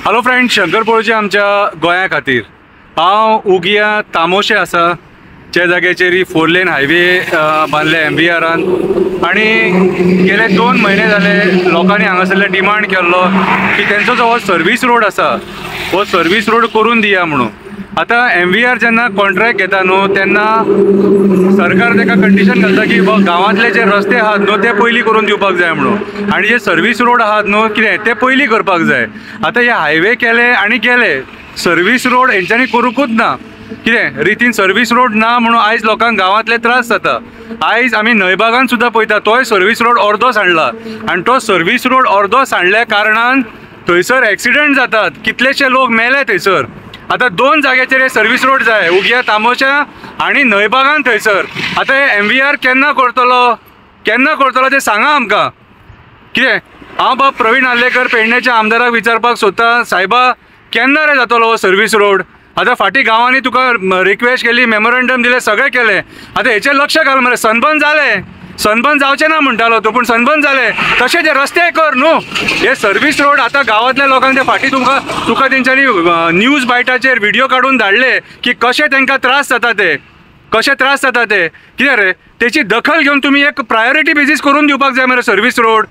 Hello friend, Shankar पळोवचे आमच्या गोंया खातीर हांव उगिया तामोशे आसा जे जाग्याचेर ही 4 लेन हायवे बांदले MVRन आनी गेले 2 म्हयने जाले लोकांनी हांगासरले डिमांड केल्लो की तेंचो जो हो सर्वीस रोड आसा हो सर्वीस रोड करून दिया म्हणून। आता MVR जेन्ना कॉन्ट्रॅक्ट घेता न्हू तेन्ना सरकार ताका कंडिशन घालता की गांवांतले जे रस्ते आहात न्हू ते पयलीं करून दिवपाक जाय म्हणून, आनी जे सर्वीस रोड आहात न्हू कितें ते पयलीं करपाक जाय। आता हे हायवे केले आनी केले, सर्वीस रोड हेंच्यांनी करूंकूच ना। कितें रितीन सर्वीस रोड ना म्हणून आयज लोकांक गांवांतले त्रास जाता। आयज आमी नयबागान सुद्दां पळयता तोय सर्वीस रोड अर्दो सांडला, आनी तो सर्वीस रोड अर्दो सांडल्या कारणान थंयसर एक्सिडंट जातात, कितलेशे लोक मेले थंयसर। आता 2 जाग्याचेर सर्वीस रोड जाय, उगिया तामोशा आनी नयबागान थंयसर। आता हे MVR केन्ना करतलो ते सांगा आमकां। कितें हांव बाब प्रवीण आल्लेकर पेडणेच्या आमदाराक विचारपाक सोदता, सायबा केन्ना रे जातलो हो सर्वीस रोड? आता फाटीं गांवांनी तुका रिक्वेस्ट केली, मेमोरंडम दिले, सगळें केलें, आता हेचेर लक्ष घाल मरे। सनबर्न जालें, सनबर्न जावचें ना म्हणटालो तो, पूण सनबर्न जालें तशें ते रस्ते कर न्हू। हे सर्वीस रोड आता गांवांतल्या लोकांक ते फाटीं तुका तेंच्यांनी न्यूज बायटाचेर व्हिडिओ काडून धाडले की कशे तांकां त्रास जाता ते, कशे त्रास जाता ते। कितें रे तेची दखल घेवन तुमी एक प्रायोरिटी बेजीस करून दिवपाक जाय मरे सर्वीस रोड।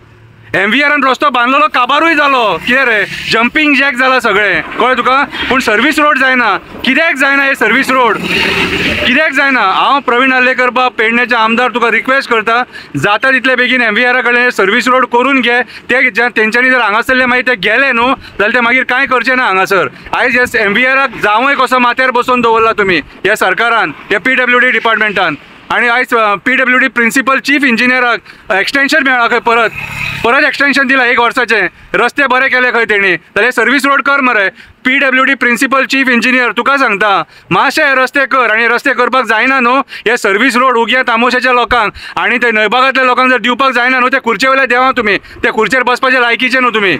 MVRन रस्तो बांदलेलो काबारूय जालो, कितें रे जंपिंग जॅक जाला सगळें, कळ्ळें तुका, पूण सर्वीस रोड जायना। कित्याक जायना हे सर्वीस रोड, कित्याक जायना? हांव प्रवीण आल्लेकर बाब पेडणेचे आमदार तुका रिक्वेस्ट करता, जाता तितले बेगीन MVR कडेन सर्वीस रोड करून घे। ते तेंच्यांनी जर हांगासरले मागीर ते गेले न्हू जाल्यार ते मागीर कांय करचे ना हांगासर। आयज हे MVRक जावंय कसो माथ्यार बसोवन दवरला तुमी ह्या सरकारान, ह्या PWD डिपार्टमेंटान। आणि आयज PWD प्रिंसिपल चीफ इंजिनियराक एक्सटेंशन मेळ्ळा खंय, परत एक्सटेंशन दिला 1 वर्साचें, रस्ते बरे केले खंय तेणी, जाल्यार सर्वीस रोड कर मरे। PWD प्रिंसिपल चीफ इंजिनियर तुका सांगता मातशे हे रस्ते कर, आनी रस्ते करपाक जायना न्हू हे सर्वीस रोड उगिया तामोशाच्या लोकांक आनी ते नयबागांतल्या लोकांक जर दिवपाक जायना न्हू ते खुर्चे वयल्यार देवा तुमी, त्या खुर्चेर बसपाचे लायकीचे न्हू तुमी।